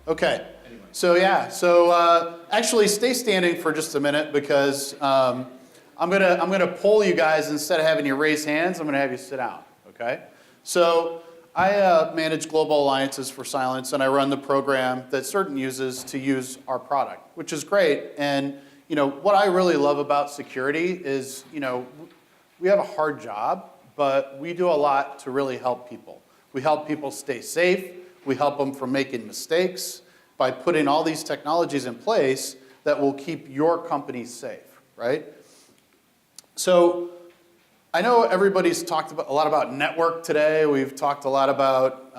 Okay. So yeah. So actually, stay standing for just a minute because I'm gonna poll you guys instead of having you raise hands. I'm gonna have you sit down. Okay. So I manage global alliances for Cylance, and I run the program that Cerdant uses to use our product, which is great. And what I really love about security is we have a hard job, but we do a lot to really help people. We help people stay safe. We help them from making mistakes by putting all these technologies in place that will keep your company safe, right? So I know everybody's talked a lot about network today. We've talked a lot about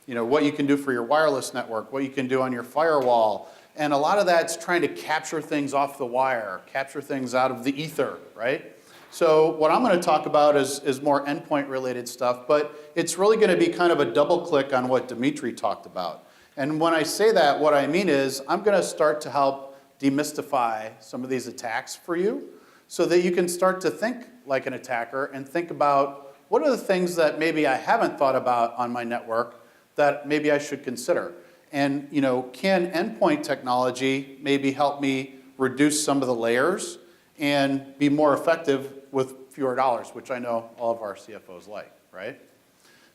what you can do for your wireless network, what you can do on your firewall. And a lot of that's trying to capture things off the wire, capture things out of the ether, right? So what I'm going to talk about is more endpoint related stuff, but it's really going to be kind of a double click on what Dimitri talked about. And when I say that, what I mean is I'm going to start to help demystify some of these attacks for you so that you can start to think like an attacker and think about what are the things that maybe I haven't thought about on my network that maybe I should consider. And can endpoint technology maybe help me reduce some of the layers and be more effective with fewer dollars, which I know all of our CFOs like, right?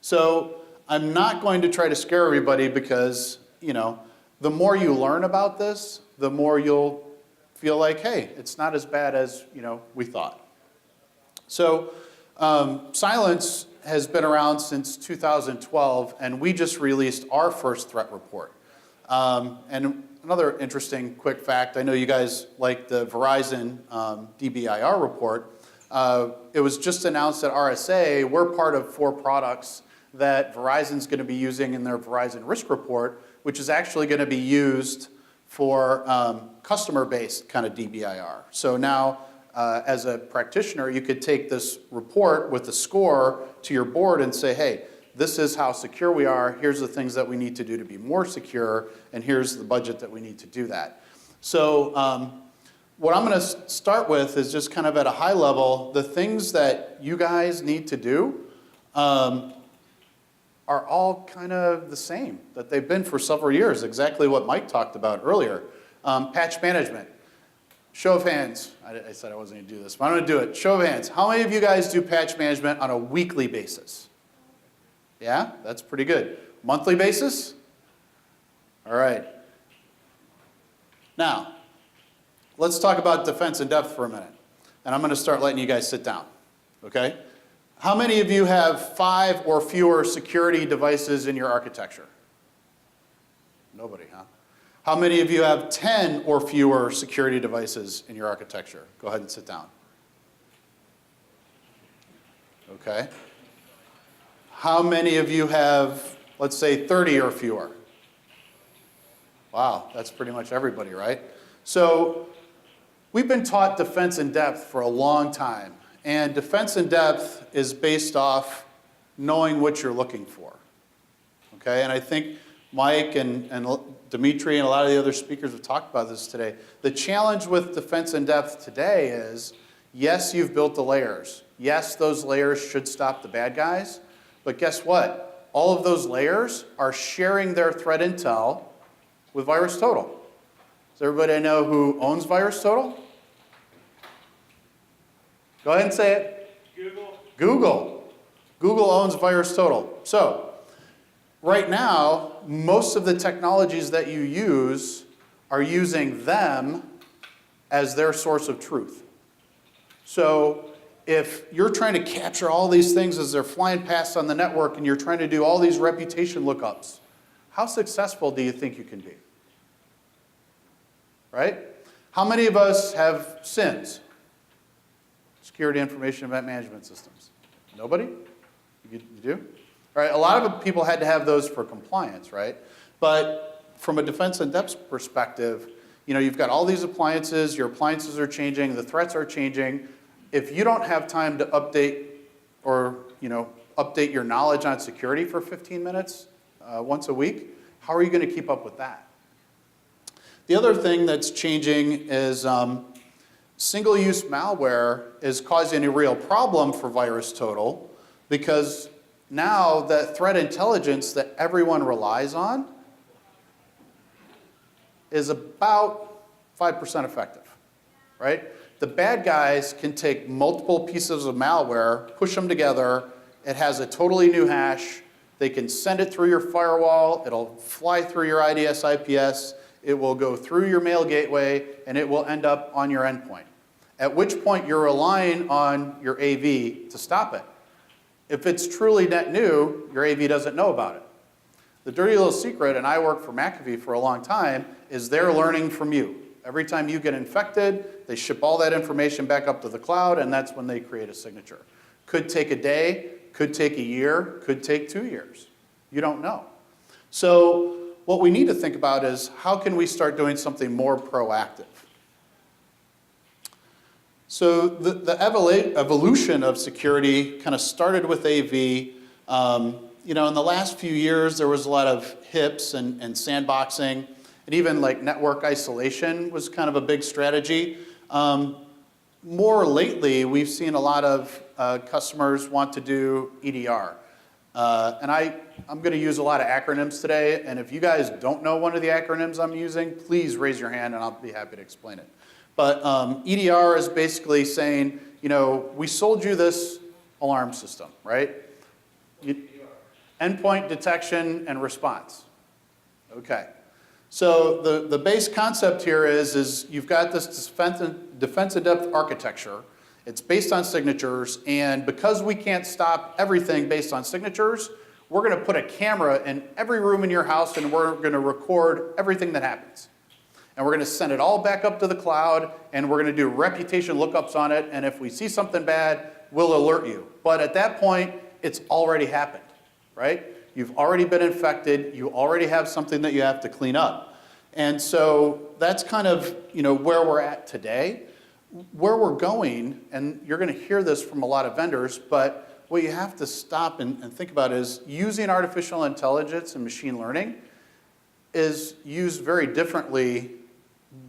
So I'm not going to try to scare everybody because, the more you learn about this, the more you'll feel like, hey, it's not as bad as, we thought. So Cylance has been around since 2012, and we just released our first threat report. And another interesting quick fact, I know you guys like the Verizon DBIR report. It was just announced at RSA, we're part of 4 products that Verizon's going to be using in their Verizon risk report, which is actually going to be used for customer-based kind of DBIR. So now, as a practitioner, you could take this report with the score to your board and say, hey, this is how secure we are, here's the things that we need to do to be more secure, and here's the budget that we need to do that. So what I'm going to start with is just kind of at a high level, the things that you guys need to do are all kind of the same, that they've been for several years, exactly what Mike talked about earlier. Patch management. Show of hands. I said I wasn't going to do this, but I'm going to do it. Show of hands. How many of you guys do patch management on a weekly basis? Yeah, that's pretty good. Monthly basis? All right. Now, let's talk about defense in depth for a minute. And I'm going to start letting you guys sit down, okay? How many of you have 5 or fewer security devices in your architecture? Nobody, huh? How many of you have 10 or fewer security devices in your architecture? Go ahead and sit down. Okay. How many of you have, let's say, 30 or fewer? Wow, that's pretty much everybody, right? So we've been taught defense in depth for a long time. And defense in depth is based off knowing what you're looking for. Okay, and I think Mike and Dimitri and a lot of the other speakers have talked about this today. The challenge with defense in depth today is, yes, you've built the layers. Yes, those layers should stop the bad guys. But guess what? All of those layers are sharing their threat intel with VirusTotal. Does everybody know who owns VirusTotal? Go ahead and say it. Google. Google owns VirusTotal. So right now, most of the technologies that you use are using them as their source of truth. So if you're trying to capture all these things as they're flying past on the network and you're trying to do all these reputation lookups, how successful do you think you can be? Right? How many of us have SIMs? Security Information Event Management Systems. Nobody? You do? All right, a lot of people had to have those for compliance, right? But from a defense in depth perspective, you've got all these appliances, your appliances are changing, the threats are changing. If you don't have time to update or update your knowledge on security for 15 minutes once a week, how are you going to keep up with that? The other thing that's changing is single-use malware is causing a real problem for VirusTotal because now the threat intelligence that everyone relies on is about 5% effective, right? The bad guys can take multiple pieces of malware, push them together. It has a totally new hash. They can send it through your firewall. It'll fly through your IDS IPS. It will go through your mail gateway, and it will end up on your endpoint. At which point you're relying on your AV to stop it. If it's truly net new, your AV doesn't know about it. The dirty little secret, and I worked for McAfee for a long time, is they're learning from you. Every time you get infected, they ship all that information back up to the cloud, and that's when they create a signature. Could take a day, could take a year, could take 2 years. You don't know. So what we need to think about is how can we start doing something more proactive? So the evolution of security kind of started with AV. You know, in the last few years, there was a lot of HIPs and sandboxing, and even like network isolation was kind of a big strategy. More lately, we've seen a lot of customers want to do EDR. And I'm going to use a lot of acronyms today, and if you guys don't know one of the acronyms I'm using, please raise your hand and I'll be happy to explain it. But EDR is basically saying, you know, we sold you this alarm system, right? Endpoint detection and response. Okay. So the base concept here is you've got this defense in depth architecture. It's based on signatures, and because we can't stop everything based on signatures, we're going to put a camera in every room in your house, and we're going to record everything that happens. And we're going to send it all back up to the cloud, and we're going to do reputation lookups on it, and if we see something bad, we'll alert you. But at that point, it's already happened, right? You've already been infected. You already have something that you have to clean up. And so that's kind of, you know, where we're at today. Where we're going, and you're going to hear this from a lot of vendors, but what you have to stop and think about is using artificial intelligence and machine learning is used very differently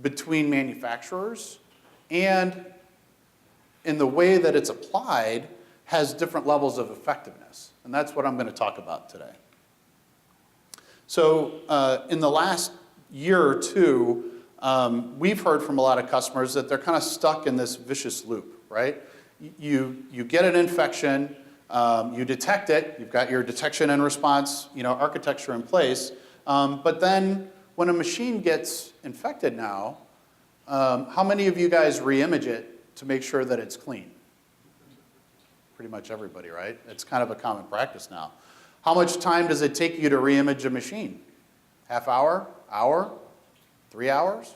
between manufacturers, and in the way that it's applied has different levels of effectiveness. And that's what I'm going to talk about today. So in the last year or two, we've heard from a lot of customers that they're kind of stuck in this vicious loop, right? You get an infection, you detect it, you've got your detection and response, you know, architecture in place, but then when a machine gets infected now, how many of you guys re-image it to make sure that it's clean? Pretty much everybody, right? It's kind of a common practice now. How much time does it take you to re-image a machine? Half hour? Hour? 3 hours?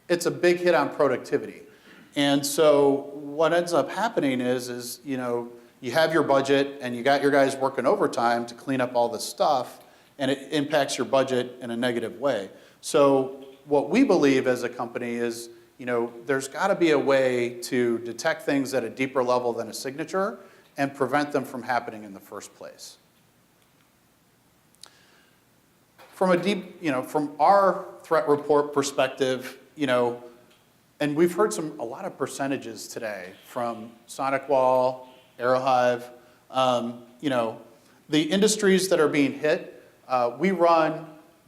It's a big hit on productivity. And so what ends up happening is you know, you have your budget and you got your guys working overtime to clean up all this stuff, and it impacts your budget in a negative way. So what we believe as a company is, you know, there's got to be a way to detect things at a deeper level than a signature and prevent them from happening in the first place. From a deep, you know, from our threat report perspective, you know, and we've heard a lot of percentages today from SonicWall, Aerohive, you know, the industries that are being hit. We run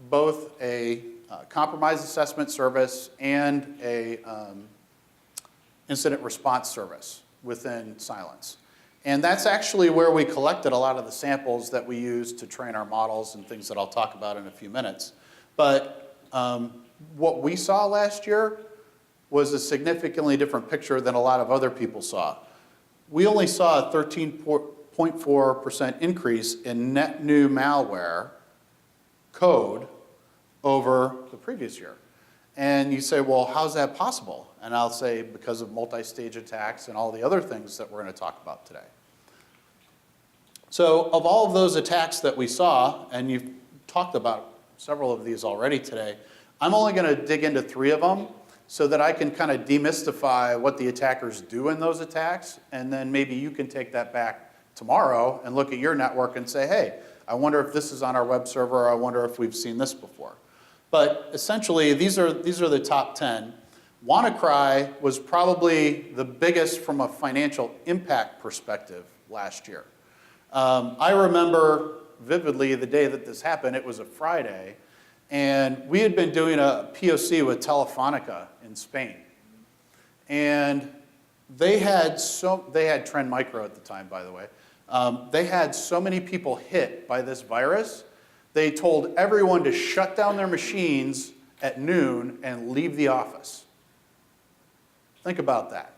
both a compromise assessment service and a incident response service within Cylance. And that's actually where we collected a lot of the samples that we use to train our models and things that I'll talk about in a few minutes. But what we saw last year was a significantly different picture than a lot of other people saw. We only saw a 13.4% increase in net new malware code over the previous year. And you say, well, how's that possible? And I'll say because of multi-stage attacks and all the other things that we're going to talk about today. So of all of those attacks that we saw, and you've talked about several of these already today, I'm only going to dig into 3 of them so that I can kind of demystify what the attackers do in those attacks, and then maybe you can take that back tomorrow and look at your network and say, hey, I wonder if this is on our web server, or I wonder if we've seen this before. But essentially, these are the top 10. WannaCry was probably the biggest from a financial impact perspective last year. I remember vividly the day that this happened. It was a Friday, And we had been doing a POC with Telefonica in Spain. And they had Trend Micro at the time, by the way. They had so many people hit by this virus, they told everyone to shut down their machines at noon and leave the office. Think about that.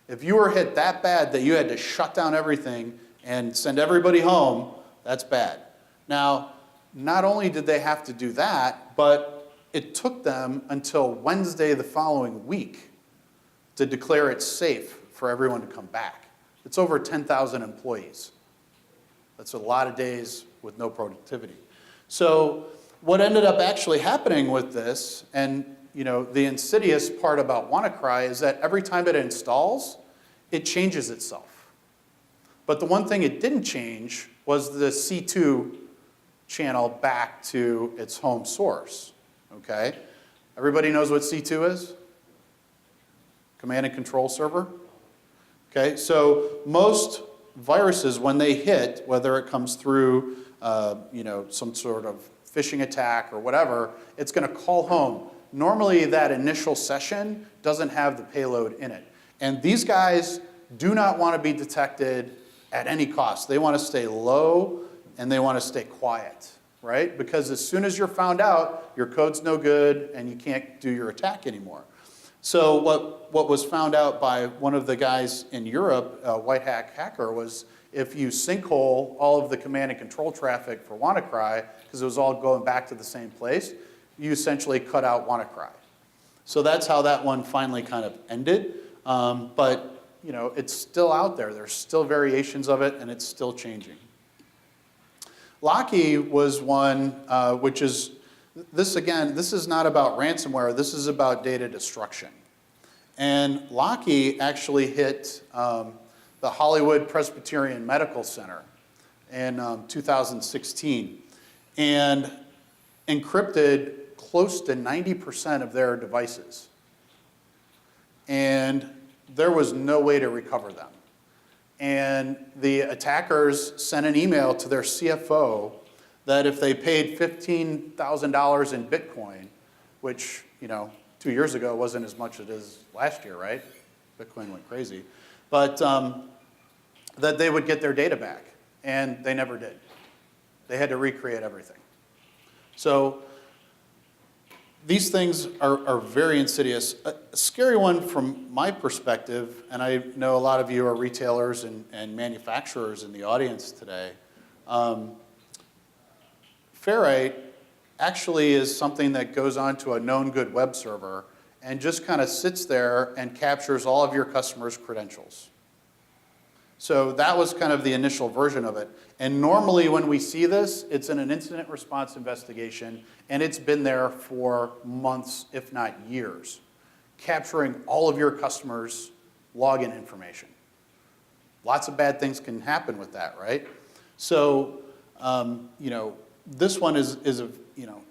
If you were hit that bad that you had to shut down everything and send everybody home, that's bad. Now, not only did they have to do that, but it took them until Wednesday the following week to declare it safe for everyone to come back. It's over 10,000 employees. That's a lot of days with no productivity. So what ended up actually happening with this, and the insidious part about WannaCry is that every time it installs, it changes itself. But the one thing it didn't change was the C2 channel back to its home source, okay? Everybody knows what C2 is? Command and control server? Okay, so most viruses, when they hit, whether it comes through some sort of phishing attack or whatever, it's going to call home. Normally, that initial session doesn't have the payload in it. And these guys do not want to be detected at any cost. They want to stay low and they want to stay quiet, right? Because as soon as you're found out, your code's no good and you can't do your attack anymore. So what was found out by one of the guys in Europe, White Hat Hacker, was if you sinkhole all of the command and control traffic for WannaCry, because it was all going back to the same place, you essentially cut out WannaCry. So that's how that one finally kind of ended. But it's still out there. There's still variations of it, and it's still changing. Locky was one which is, this is not about ransomware. This is about data destruction. And Locky actually hit the Hollywood Presbyterian Medical Center in 2016 and encrypted close to 90% of their devices. And there was no way to recover them. And the attackers sent an email to their CFO that if they paid $15,000 in Bitcoin, which 2 years ago wasn't as much as it is last year, right? Bitcoin went crazy. But that they would get their data back. And they never did. They had to recreate everything. So these things are very insidious. A scary one from my perspective, and I know a lot of you are retailers and manufacturers in the audience today. Ferrite actually is something that goes onto a known good web server and just kind of sits there and captures all of your customers' credentials. So that was kind of the initial version of it. And normally when we see this, it's in an incident response investigation, and it's been there for months, if not years, capturing all of your customers' login information. Lots of bad things can happen with that, right? So, this one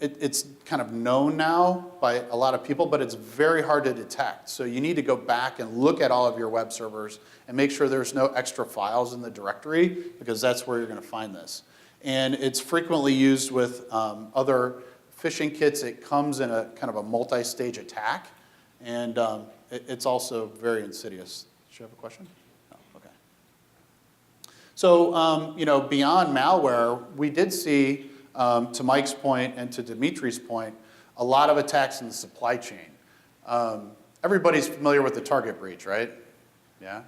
it's kind of known now by a lot of people, but it's very hard to detect. So you need to go back and look at all of your web servers and make sure there's no extra files in the directory, because that's where you're going to find this. And it's frequently used with other phishing kits. It comes in a kind of a multi-stage attack, and it's also very insidious. Did you have a question? No, okay. So, beyond malware, we did see, to Mike's point and to Dimitri's point, a lot of attacks in the supply chain. Everybody's familiar with the Target breach, right? Yeah?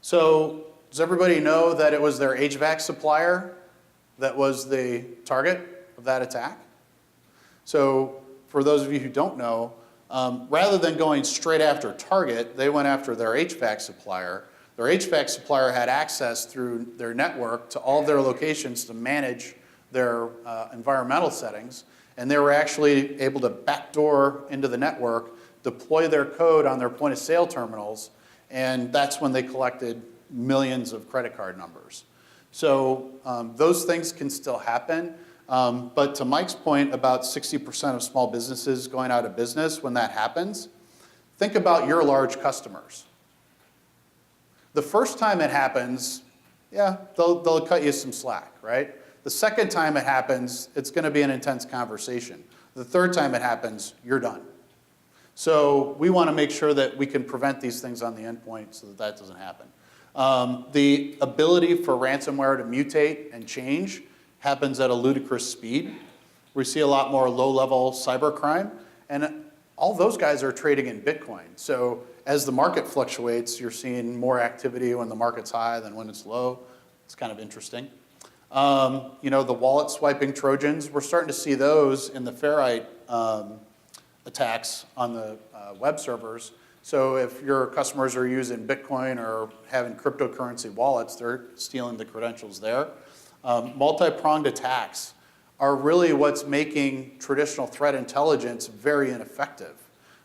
So does everybody know that it was their HVAC supplier that was the target of that attack? So for those of you who don't know, rather than going straight after Target, they went after their HVAC supplier. Their HVAC supplier had access through their network to all their locations to manage their environmental settings, and they were actually able to backdoor into the network, deploy their code on their point of sale terminals, and that's when they collected millions of credit card numbers. So those things can still happen, but to Mike's point about 60% of small businesses going out of business when that happens, think about your large customers. The first time it happens, yeah, they'll cut you some slack, right? The second time it happens, it's going to be an intense conversation. The third time it happens, you're done. So we want to make sure that we can prevent these things on the endpoint so that that doesn't happen. The ability for ransomware to mutate and change happens at a ludicrous speed. We see a lot more low-level cybercrime, and all those guys are trading in Bitcoin. So as the market fluctuates, you're seeing more activity when the market's high than when it's low. It's kind of interesting. You know, the wallet swiping Trojans, we're starting to see those in the Ferrite attacks on the web servers. So if your customers are using Bitcoin or having cryptocurrency wallets, they're stealing the credentials there. Multi-pronged attacks are really what's making traditional threat intelligence very ineffective.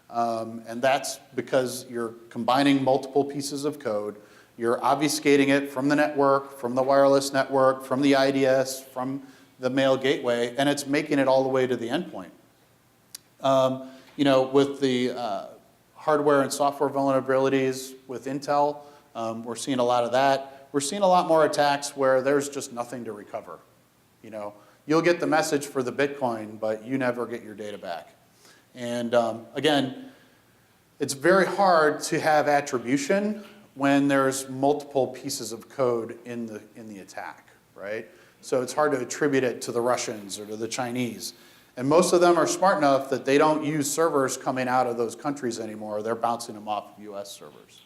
And that's because you're combining multiple pieces of code. You're obfuscating it from the network, from the wireless network, from the IDS, from the mail gateway, and it's making it all the way to the endpoint. You know, with the hardware and software vulnerabilities with Intel, we're seeing a lot of that. We're seeing a lot more attacks where there's just nothing to recover. You know, you'll get the message for the Bitcoin, but you never get your data back. And again, it's very hard to have attribution when there's multiple pieces of code in the attack, right? So it's hard to attribute it to the Russians or to the Chinese. And most of them are smart enough that they don't use servers coming out of those countries anymore. They're bouncing them off of US servers.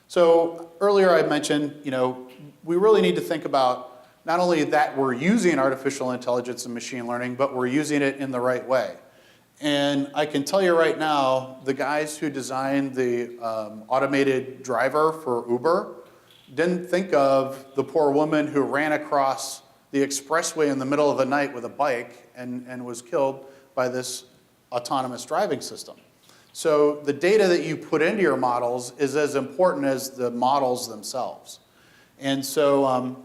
So earlier I mentioned, you know, we really need to think about not only that we're using artificial intelligence and machine learning, but we're using it in the right way. And I can tell you right now, the guys who designed the automated driver for Uber didn't think of the poor woman who ran across the expressway in the middle of the night with a bike and was killed by this autonomous driving system. So the data that you put into your models is as important as the models themselves. And so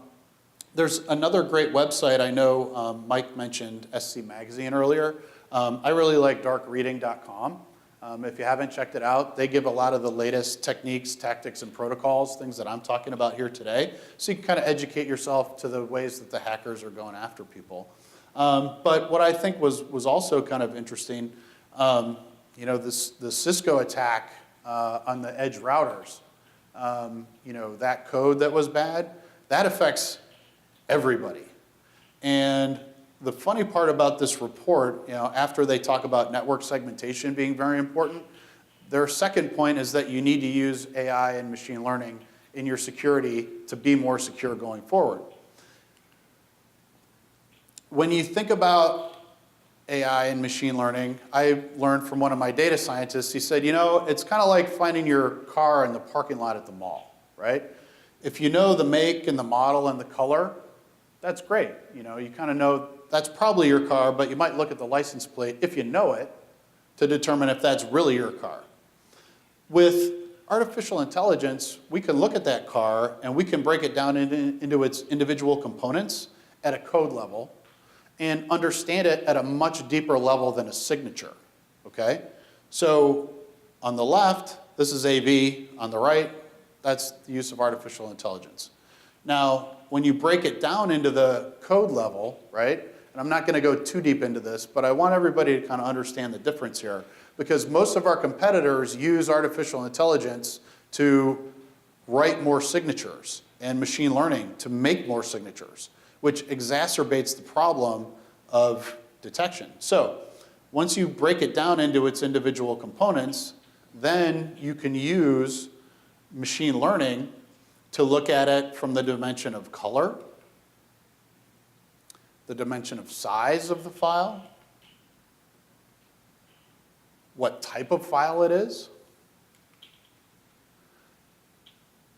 there's another great website. I know Mike mentioned SC Magazine earlier. I really like darkreading.com. If you haven't checked it out, they give a lot of the latest techniques, tactics, and protocols, things that I'm talking about here today. So you can kind of educate yourself to the ways that the hackers are going after people. But what I think was also kind of interesting, you know, the Cisco attack on the edge routers, you know, that code that was bad, that affects everybody. And the funny part about this report, you know, after they talk about network segmentation being very important, their second point is that you need to use AI and machine learning in your security to be more secure going forward. When you think about AI and machine learning, I learned from one of my data scientists, he said, you know, it's kind of like finding your car in the parking lot at the mall, right? If you know the make and the model and the color, that's great. You know, you kind of know that's probably your car, but you might look at the license plate, if you know it, to determine if that's really your car. With artificial intelligence, we can look at that car and we can break it down into its individual components at a code level and understand it at a much deeper level than a signature, okay? So on the left, this is AV. On the right, that's the use of artificial intelligence. Now, when you break it down into the code level, right, and I'm not going to go too deep into this, but I want everybody to kind of understand the difference here, because most of our competitors use artificial intelligence to write more signatures and machine learning to make more signatures, which exacerbates the problem of detection. So once you break it down into its individual components, then you can use machine learning to look at it from the dimension of color, the dimension of size of the file, what type of file it is.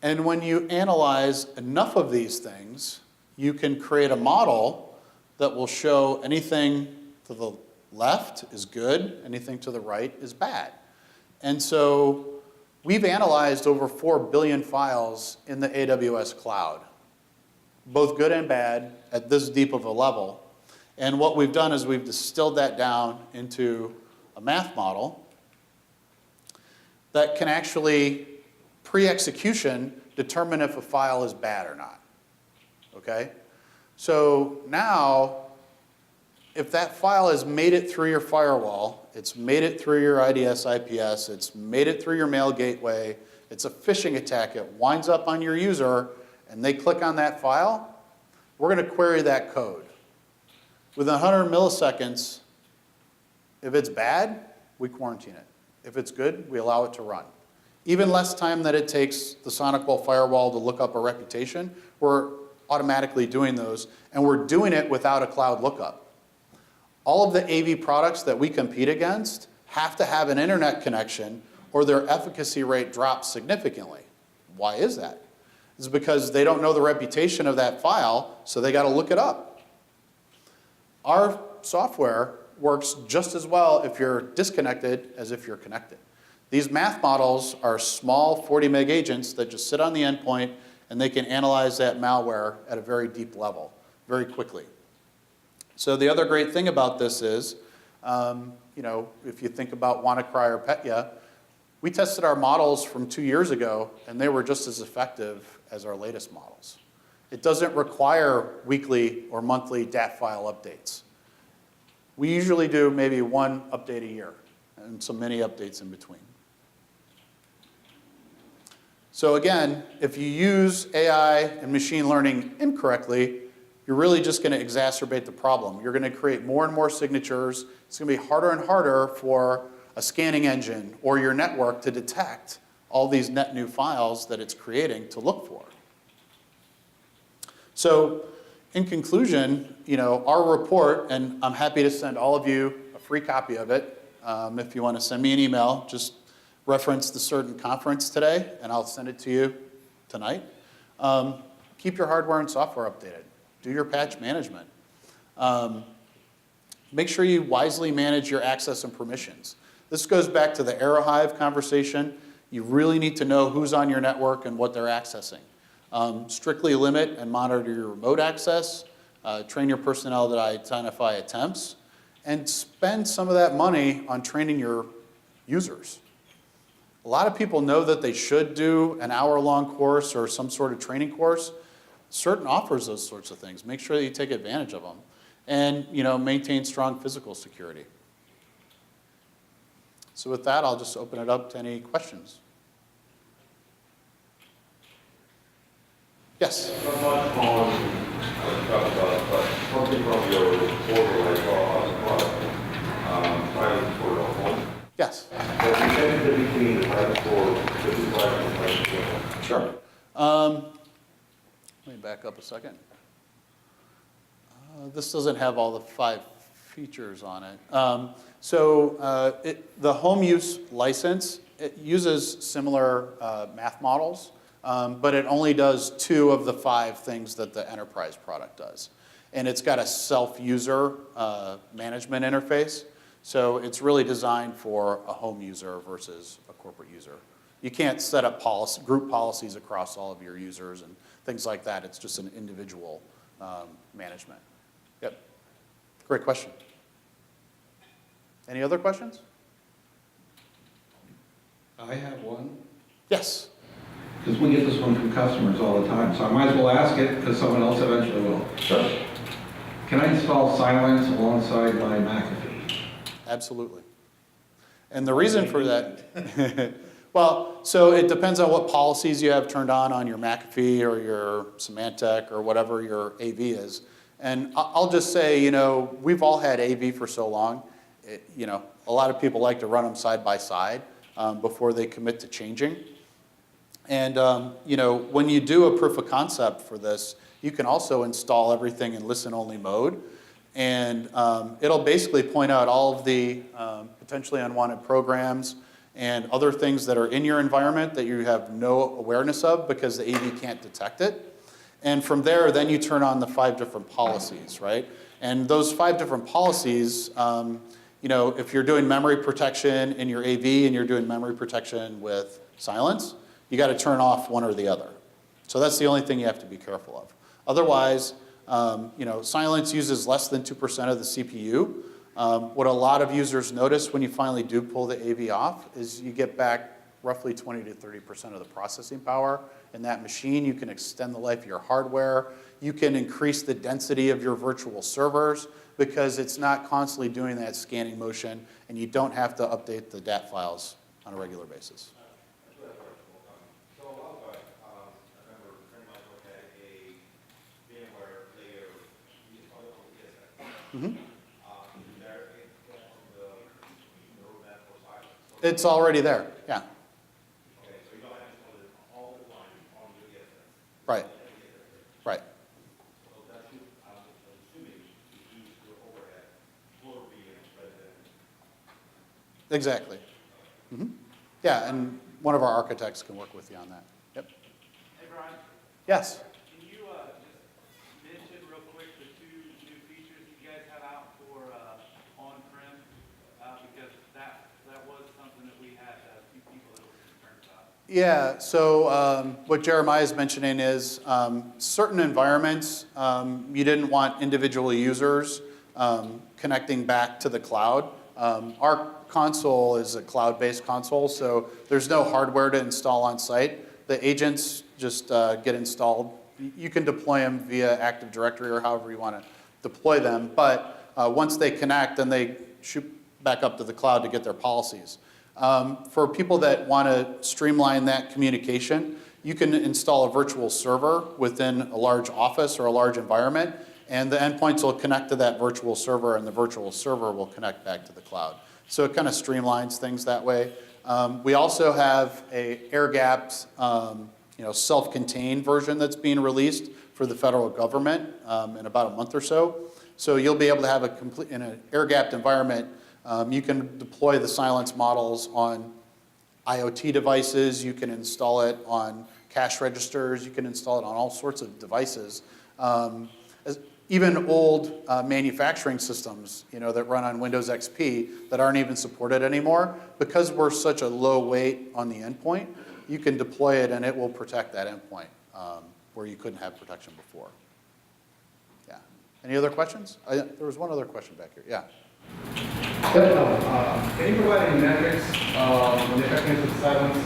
And when you analyze enough of these things, you can create a model that will show anything to the left is good, anything to the right is bad. And so we've analyzed over 4 billion files in the AWS cloud, both good and bad at this deep of a level. And what we've done is we've distilled that down into a math model that can actually, pre-execution, determine if a file is bad or not, okay? So now if that file has made it through your firewall, it's made it through your IDS IPS, it's made it through your mail gateway, it's a phishing attack, it winds up on your user, and they click on that file, we're going to query that code. Within 100 milliseconds, if it's bad, we quarantine it. If it's good, we allow it to run. Even less time than it takes the SonicWall firewall to look up a reputation, we're automatically doing those, and we're doing it without a cloud lookup. All of the AV products that we compete against have to have an internet connection or their efficacy rate drops significantly. Why is that? It's because they don't know the reputation of that file, so they got to look it up. Our software works just as well if you're disconnected as if you're connected. These math models are small 40 meg agents that just sit on the endpoint, and they can analyze that malware at a very deep level, very quickly. So the other great thing about this is, if you think about WannaCry or Petya, we tested our models from 2 years ago, and they were just as effective as our latest models. It doesn't require weekly or monthly DAT file updates. We usually do maybe one update a year, and some mini updates in between. So again, if you use AI and machine learning incorrectly, you're really just going to exacerbate the problem. You're going to create more and more signatures. It's going to be harder and harder for a scanning engine or your network to detect all these net new files that it's creating to look for. So in conclusion, our report, and I'm happy to send all of you a free copy of it. If you want to send me an email, just reference the Cerdant conference today, and I'll send it to you tonight. Keep your hardware and software updated. Do your patch management. Make sure you wisely manage your access and permissions. This goes back to the AeroHive conversation. You really need to know who's on your network and what they're accessing. Strictly limit and monitor your remote access. Train your personnel to identify attempts. And spend some of that money on training your users. A lot of people know that they should do an hour-long course or some sort of training course. Cerdant offers those sorts of things. Make sure that you take advantage of them. And maintain strong physical security. So with that, I'll just open it up to any questions. Yes? Not much on, talk about, but something from your portal, like private for the home. Yes? The distinction between the private for the two private and private for. Sure. Let me back up a second. This doesn't have all the 5 features on it. The home use license, it uses similar math models, but it only does 2 of the 5 things that the enterprise product does. And it's got a self-user management interface. So it's really designed for a home user versus a corporate user. You can't set up group policies across all of your users and things like that. It's just an individual management. Yep. Great question. Any other questions? I have one. Yes. Because we get this one from customers all the time, so I might as well ask it because someone else eventually will. Sure. Can I install Cylance alongside my McAfee? Absolutely. And the reason for that, well, so it depends on what policies you have turned on your McAfee or your Symantec or whatever your AV is. And I'll just say, we've all had AV for so long. A lot of people like to run them side by side before they commit to changing. And when you do a proof of concept for this, you can also install everything in listen-only mode. And it'll basically point out all of the potentially unwanted programs and other things that are in your environment that you have no awareness of because the AV can't detect it. And from there, then you turn on the 5 different policies, right? And those 5 different policies, if you're doing memory protection in your AV and you're doing memory protection with Cylance, you got to turn off one or the other. So that's the only thing you have to be careful of. Otherwise, Cylance uses less than 2% of the CPU. What a lot of users notice when you finally do pull the AV off is you get back roughly 20 to 30% of the processing power in that machine. You can extend the life of your hardware. You can increase the density of your virtual servers because it's not constantly doing that scanning motion, and you don't have to update the DAT files on a regular basis. So a while back, I remember a friend of mine had a VMware layer, we installed it on the ESX. Mhm. There it went on the roadmap for Cylance. So, It's already there, yeah, okay, so you don't have to install it all the time on the ESX. right, right. So that should, I'm assuming, reduce your overhead for VMs rather than. Exactly. Mhm. Yeah, and one of our architects can work with you on that. Yep. Hey, Brian, Yes. can you just mention real quick the two new features you guys have out for on-prem? Because that was something that we had a few people that were concerned about. Yeah, so what Jeremiah is mentioning is certain environments, you didn't want individual users connecting back to the cloud. Our console is a cloud-based console, so there's no hardware to install on site. The agents just get installed. You can deploy them via Active Directory or however you want to deploy them, but once they connect, then they shoot back up to the cloud to get their policies. For people that want to streamline that communication, you can install a virtual server within a large office or a large environment, and the endpoints will connect to that virtual server, and the virtual server will connect back to the cloud. So it kind of streamlines things that way. We also have a air-gapped, self-contained version that's being released for the federal government in about a month or so. So you'll be able to have in an air-gapped environment, you can deploy the Cylance models on IoT devices, you can install it on cash registers, you can install it on all sorts of devices. Even old manufacturing systems, that run on Windows XP that aren't even supported anymore, because we're such a low weight on the endpoint, you can deploy it and it will protect that endpoint where you couldn't have protection before. Yeah. Any other questions? There was one other question back here. Yeah. Can you provide any metrics on the effectiveness of Cylance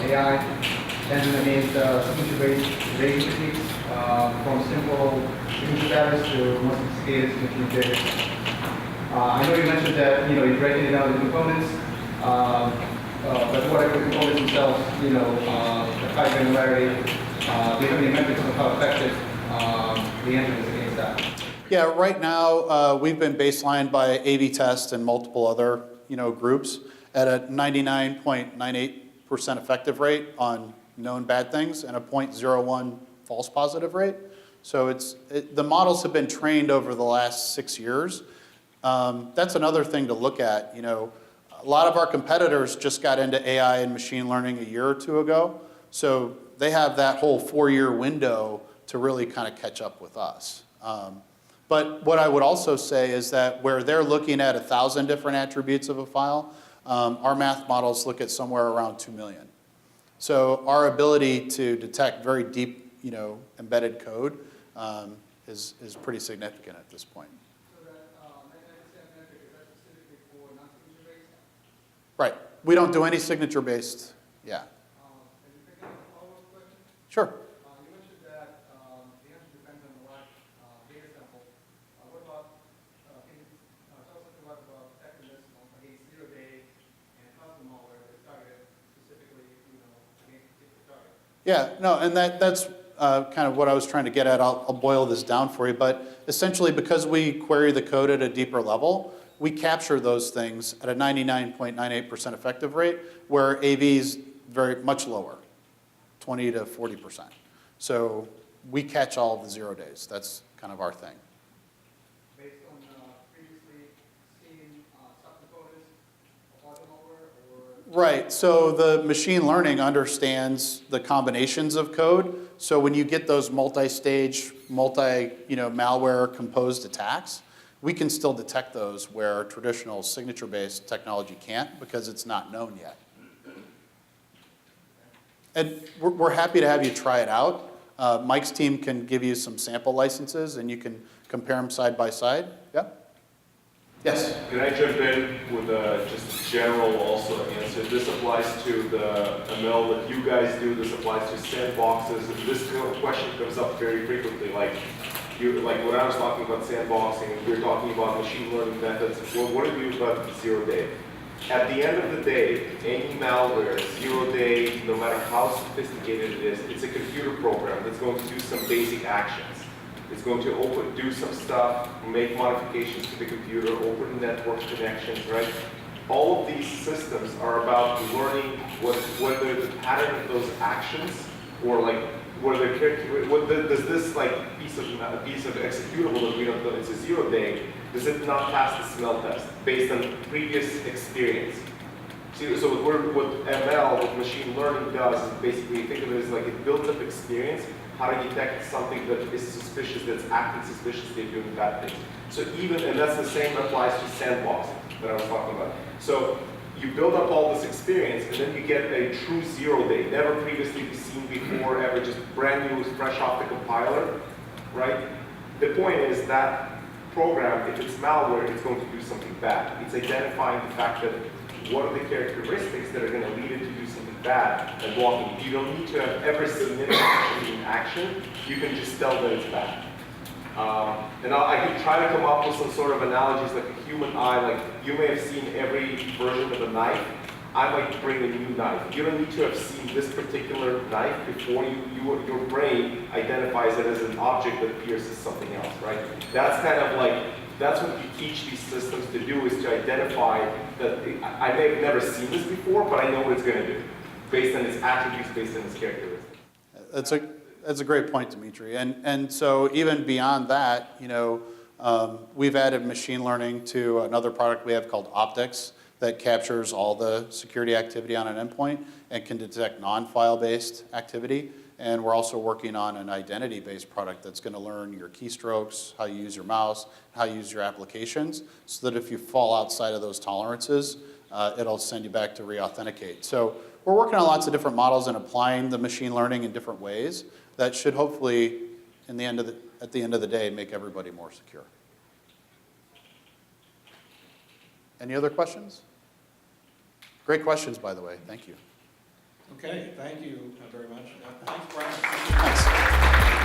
AI and against signature-based rating techniques from simple signature status to more sophisticated signature data? I know you mentioned that you're breaking it down into components, but what are the components themselves? The high granularity. Do you have any metrics on how effective the engine is against that? Yeah, right now we've been baselined by A/B test and multiple other groups at a 99.98% effective rate on known bad things and a 0.01 false positive rate. So the models have been trained over the last 6 years. That's another thing to look at. A lot of our competitors just got into AI and machine learning a year or two ago, so they have that whole 4-year window to really kind of catch up with us. But what I would also say is that where they're looking at 1,000 different attributes of a file, our math models look at somewhere around 2 million. So our ability to detect very deep, embedded code is pretty significant at this point. So that 99% metric, is that specifically for non-signature based? Right. We don't do any signature-based. Yeah. And you think of a follow-up question? Sure. You mentioned that the answer depends on the large data sample. What about, can you tell us something about effectiveness against zero-day and custom malware that is targeted specifically, against a particular target? Yeah, no, and that's kind of what I was trying to get at. I'll boil this down for you, but essentially because we query the code at a deeper level, we capture those things at a 99.98% effective rate, where AV is very much lower, 20 to 40%. So we catch all of the 0 days. That's kind of our thing. Based on previously seen subcomponents of other malware, or? Right, so the machine learning understands the combinations of code. So when you get those multi-stage, malware composed attacks, we can still detect those where traditional signature-based technology can't, because it's not known yet. And we're happy to have you try it out. Mike's team can give you some sample licenses and you can compare them side by side. Yeah? Yes? Can I jump in with just general also answer? This applies to the ML that you guys do. This applies to sandboxes. This question comes up very frequently. Like, like when I was talking about sandboxing, we were talking about machine learning methods. Well, what do you do about 0 day? At the end of the day, any malware, 0 day, no matter how sophisticated it is, it's a computer program that's going to do some basic actions. It's going to do some stuff, make modifications to the computer, open network connections, right? All of these systems are about learning whether the pattern of those actions, or like does this like piece of executable that we don't know, it's a 0 day, does it not pass the smell test based on previous experience? See, so what ML, what machine learning does is basically, think of it as like it builds up experience, how to detect something that is suspicious, that's acting suspiciously, doing bad things. So and that's the same applies to sandboxing that I was talking about. So you build up all this experience, and then you get a true 0 day, never previously seen before, ever, just brand new, fresh off the compiler, right? The point is that program, if it's malware, it's going to do something bad. It's identifying the fact that what are the characteristics that are going to lead it to do something bad and blocking it. You don't need to have ever seen it actually in action. You can just tell that it's bad. And I can try to come up with some sort of analogies like a human eye, like you may have seen every version of a knife. I might bring a new knife. You don't need to have seen this particular knife before your brain identifies it as an object that pierces something else, right? That's kind of like, that's what you teach these systems to do, is to identify that I may have never seen this before, but I know what it's going to do based on its attributes, based on its characteristics. That's a great point, Dimitri. And so even beyond that, we've added machine learning to another product we have called Optics that captures all the security activity on an endpoint and can detect non-file-based activity. And we're also working on an identity-based product that's going to learn your keystrokes, how you use your mouse, how you use your applications, so that if you fall outside of those tolerances, it'll send you back to re-authenticate. So we're working on lots of different models and applying the machine learning in different ways that should hopefully, at the end of the day, make everybody more secure. Any other questions? Great questions, by the way. Thank you. Okay, thank you very much. Thanks, Brian. Thanks.